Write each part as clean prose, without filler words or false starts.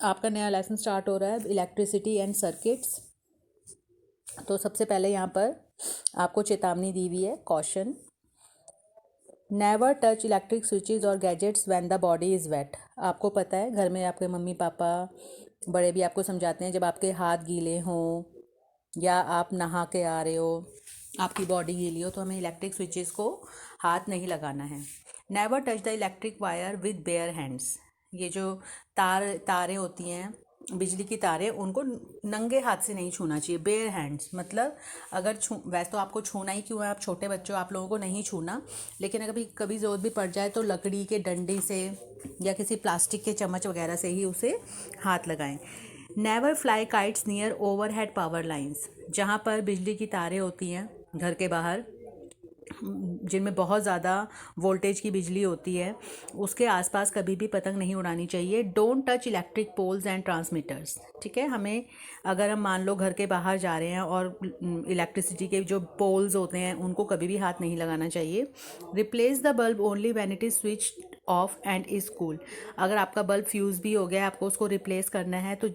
आपका नया lesson start हो रहा है इलेक्ट्रिसिटी एंड सर्किट्स। तो सबसे पहले यहाँ पर आपको चेतावनी दी हुई है, caution, never touch electric switches और gadgets when the body is wet. आपको पता है घर में आपके मम्मी पापा बड़े भी आपको समझाते हैं, जब आपके हाथ गीले हों या आप नहा के आ रहे हो, आपकी बॉडी गीली हो, तो हमें इलेक्ट्रिक स्विचेस को हाथ नहीं लगाना है। Never touch the electric wire with bare hands. ये जो तारें होती हैं, बिजली की तारें, उनको नंगे हाथ से नहीं छूना चाहिए। बेयर हैंड्स मतलब अगर वैसे तो आपको छूना ही क्यों है, आप छोटे बच्चों, आप लोगों को नहीं छूना, लेकिन अगर कभी ज़रूरत भी पड़ जाए तो लकड़ी के डंडे से या किसी प्लास्टिक के चम्मच वगैरह से ही उसे हाथ लगाएं। Never fly kites near overhead power lines. जहाँ पर बिजली की तारें होती हैं घर के बाहर, जिनमें बहुत ज़्यादा वोल्टेज की बिजली होती है, उसके आसपास कभी भी पतंग नहीं उड़ानी चाहिए। Don't touch electric poles and transmitters. ठीक है, हमें अगर हम मान लो घर के बाहर जा रहे हैं और इलेक्ट्रिसिटी के जो पोल्स होते हैं उनको कभी भी हाथ नहीं लगाना चाहिए। Replace the bulb only when it is switch off and is cool. अगर आपका बल्ब फ्यूज़ भी हो गया, आपको उसको रिप्लेस करना है तो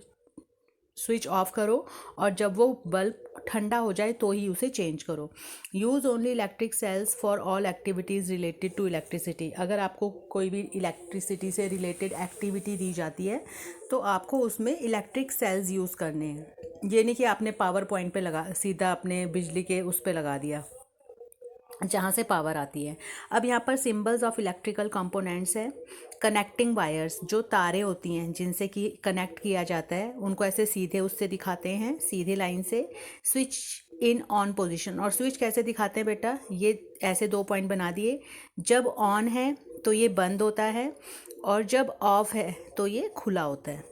स्विच ऑफ करो, और जब वो बल्ब ठंडा हो जाए तो ही उसे चेंज करो। Use only electric cells for all activities related to electricity. अगर आपको कोई भी इलेक्ट्रिसिटी से रिलेटेड एक्टिविटी दी जाती है तो आपको उसमें इलेक्ट्रिक सेल्स यूज़ करने हैं। ये नहीं कि आपने पावर पॉइंट पे लगा, सीधा अपने बिजली के उस पे लगा दिया जहाँ से पावर आती है। अब यहाँ पर सिंबल्स ऑफ इलेक्ट्रिकल कंपोनेंट्स है। कनेक्टिंग वायर्स, जो तारें होती हैं जिनसे कि कनेक्ट किया जाता है, उनको ऐसे सीधे उससे दिखाते हैं, सीधे लाइन से। स्विच इन ऑन पोजीशन, और स्विच कैसे दिखाते हैं बेटा, ये ऐसे 2 पॉइंट बना दिए। जब ऑन है तो ये बंद होता है, और जब ऑफ है तो ये खुला होता है।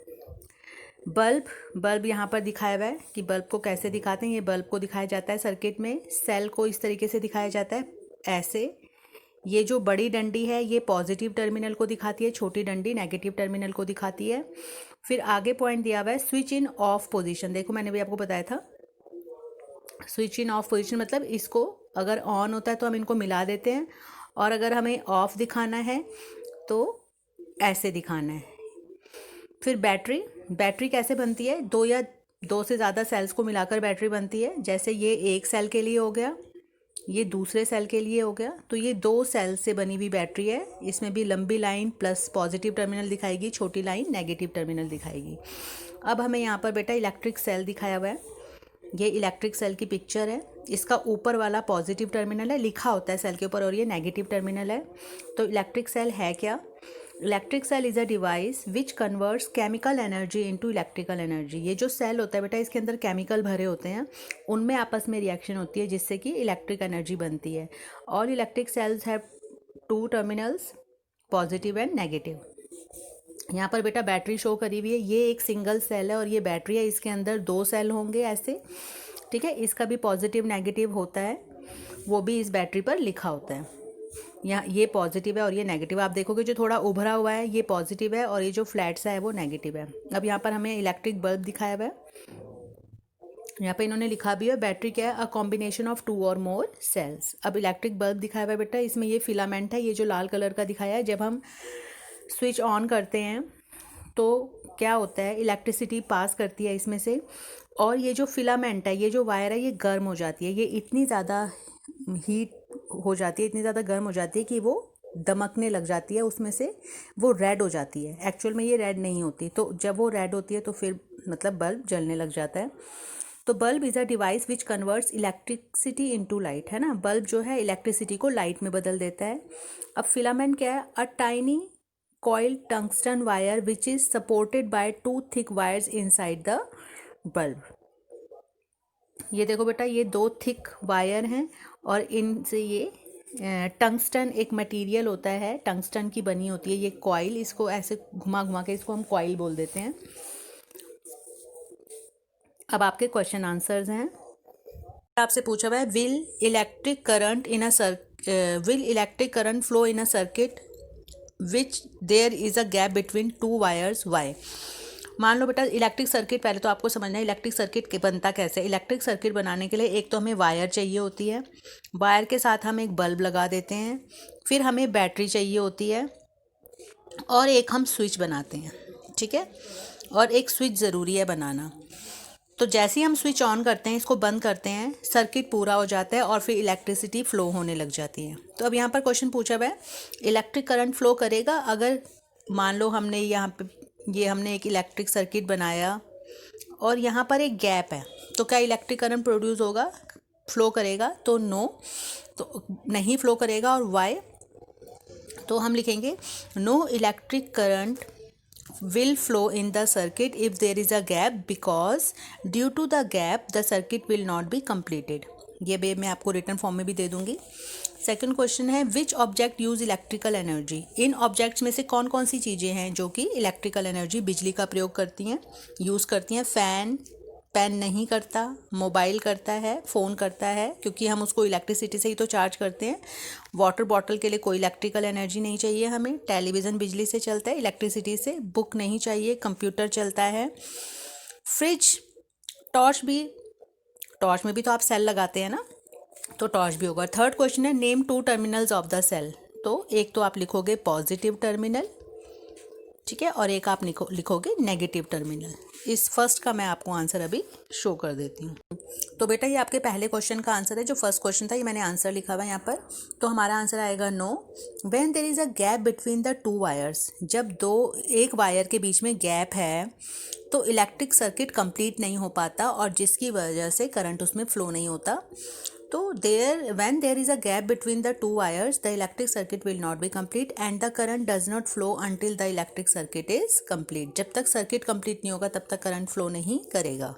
बल्ब यहाँ पर दिखाया हुआ है कि बल्ब को कैसे दिखाते हैं। ये बल्ब को दिखाया जाता है सर्किट में। सेल को इस तरीके से दिखाया जाता है, ऐसे। ये जो बड़ी डंडी है ये पॉजिटिव टर्मिनल को दिखाती है, छोटी डंडी नेगेटिव टर्मिनल को दिखाती है। फिर आगे पॉइंट दिया हुआ है स्विच इन ऑफ पोजीशन। देखो मैंने भी आपको बताया था, स्विच इन ऑफ पोजीशन मतलब इसको अगर ऑन होता है तो हम इनको मिला देते हैं, और अगर हमें ऑफ दिखाना है तो ऐसे दिखाना है। फिर बैटरी कैसे बनती है, दो या दो से ज़्यादा सेल्स को मिलाकर बैटरी बनती है। जैसे ये एक सेल के लिए हो गया, ये दूसरे सेल के लिए हो गया, तो ये 2 सेल से बनी हुई बैटरी है। इसमें भी लंबी लाइन प्लस पॉजिटिव टर्मिनल दिखाएगी, छोटी लाइन नेगेटिव टर्मिनल दिखाएगी। अब हमें यहाँ पर बेटा इलेक्ट्रिक सेल दिखाया हुआ है, ये इलेक्ट्रिक सेल की पिक्चर है। इसका ऊपर वाला पॉजिटिव टर्मिनल है, लिखा होता है सेल के ऊपर, और ये नेगेटिव टर्मिनल है। तो इलेक्ट्रिक सेल है क्या? Electric cell is a device which converts chemical energy into electrical energy. ये जो सेल होता है बेटा, इसके अंदर केमिकल भरे होते हैं, उनमें आपस में रिएक्शन होती है जिससे कि इलेक्ट्रिक एनर्जी बनती है। All electric cells have 2 terminals, positive and negative. यहाँ पर बेटा बैटरी शो करी हुई है, ये एक सिंगल सेल है और ये बैटरी है, इसके अंदर 2 सेल होंगे ऐसे। ठीक है, इसका भी पॉजिटिव नेगेटिव होता है, वो भी इस बैटरी पर लिखा होता है। यहाँ ये पॉजिटिव है और ये नेगेटिव। आप देखोगे जो थोड़ा उभरा हुआ है ये पॉजिटिव है, और ये जो फ्लैट सा है वो नेगेटिव है। अब यहाँ पर हमें इलेक्ट्रिक बल्ब दिखाया हुआ है, यहाँ पे इन्होंने लिखा भी है बैटरी क्या है, अ कॉम्बिनेशन ऑफ 2 और मोर सेल्स। अब इलेक्ट्रिक बल्ब दिखाया हुआ है बेटा, इसमें ये फिलामेंट है, ये जो लाल कलर का दिखाया है। जब हम स्विच ऑन करते हैं तो क्या होता है, इलेक्ट्रिसिटी पास करती है इसमें से, और ये जो फिलामेंट है, ये जो वायर है, ये गर्म हो जाती है। ये इतनी ज़्यादा हीट हो जाती है, इतनी ज़्यादा गर्म हो जाती है कि वो दमकने लग जाती है, उसमें से वो रेड हो जाती है। एक्चुअल में ये रेड नहीं होती, तो जब वो रेड होती है तो फिर मतलब बल्ब जलने लग जाता है। तो bulb is a device which converts electricity into light, है ना। बल्ब जो है इलेक्ट्रिसिटी को लाइट में बदल देता है। अब फिलामेंट क्या है, a tiny coiled tungsten wire which is supported by 2 thick wires inside the bulb। ये देखो बेटा, ये 2 थिक वायर हैं और इनसे ये टंगस्टन एक मटेरियल होता है, टंगस्टन की बनी होती है ये कॉइल। इसको ऐसे घुमा घुमा के इसको हम कॉइल बोल देते हैं। अब आपके क्वेश्चन आंसर्स हैं। आपसे पूछा हुआ है will electric current flow in a circuit which there is a gap between 2 wires, why. मान लो बेटा इलेक्ट्रिक सर्किट, पहले तो आपको समझना है इलेक्ट्रिक सर्किट के बनता कैसे। इलेक्ट्रिक सर्किट बनाने के लिए एक तो हमें वायर चाहिए होती है, वायर के साथ हम एक बल्ब लगा देते हैं, फिर हमें बैटरी चाहिए होती है, और एक हम स्विच बनाते हैं। ठीक है, और एक स्विच ज़रूरी है बनाना। तो जैसे ही हम स्विच ऑन करते हैं, इसको बंद करते हैं, सर्किट पूरा हो जाता है और फिर इलेक्ट्रिसिटी फ्लो होने लग जाती है। तो अब यहाँ पर क्वेश्चन पूछा हुआ है, इलेक्ट्रिक करंट फ्लो करेगा अगर मान लो हमने यहाँ पे ये हमने एक इलेक्ट्रिक सर्किट बनाया और यहाँ पर एक गैप है, तो क्या इलेक्ट्रिक करंट प्रोड्यूस होगा, फ्लो करेगा? तो नो, तो नहीं फ्लो करेगा। और वाई? तो हम लिखेंगे no electric current will flow in the circuit if there is a gap because due to the gap the circuit will not be completed। ये भी मैं आपको रिटर्न फॉर्म में भी दे दूंगी। सेकंड क्वेश्चन है which object use electrical energy. In objects में से कौन कौन सी चीज़ें हैं जो कि इलेक्ट्रिकल एनर्जी, बिजली का प्रयोग करती हैं, यूज़ करती हैं? फैन, पेन नहीं करता, मोबाइल करता है, फ़ोन करता है क्योंकि हम उसको इलेक्ट्रिसिटी से ही तो चार्ज करते हैं। वाटर बॉटल के लिए कोई इलेक्ट्रिकल एनर्जी नहीं चाहिए हमें। टेलीविज़न बिजली से चलता है, इलेक्ट्रिसिटी से। बुक नहीं चाहिए, कंप्यूटर चलता है। फ्रिज, टॉर्च भी, टॉर्च में भी तो आप सेल लगाते हैं ना, तो टॉर्च भी होगा। थर्ड क्वेश्चन है name two terminals of the cell. तो एक तो आप लिखोगे पॉजिटिव टर्मिनल, ठीक है, और एक आप लिखोगे नेगेटिव टर्मिनल। इस फर्स्ट का मैं आपको आंसर अभी शो कर देती हूँ। तो बेटा ये आपके पहले क्वेश्चन का आंसर है। जो फर्स्ट क्वेश्चन था ये मैंने आंसर लिखा हुआ है यहाँ पर, तो हमारा आंसर आएगा no. When there is a gap between the two wires, जब एक वायर के बीच में गैप है तो इलेक्ट्रिक सर्किट कंप्लीट नहीं हो पाता और जिसकी वजह से करंट उसमें फ्लो नहीं होता। तो when there is a gap between the two wires, the electric circuit will not be complete and the current does not flow until the electric circuit is complete। जब तक सर्किट कंप्लीट नहीं होगा तब तक current flow नहीं करेगा।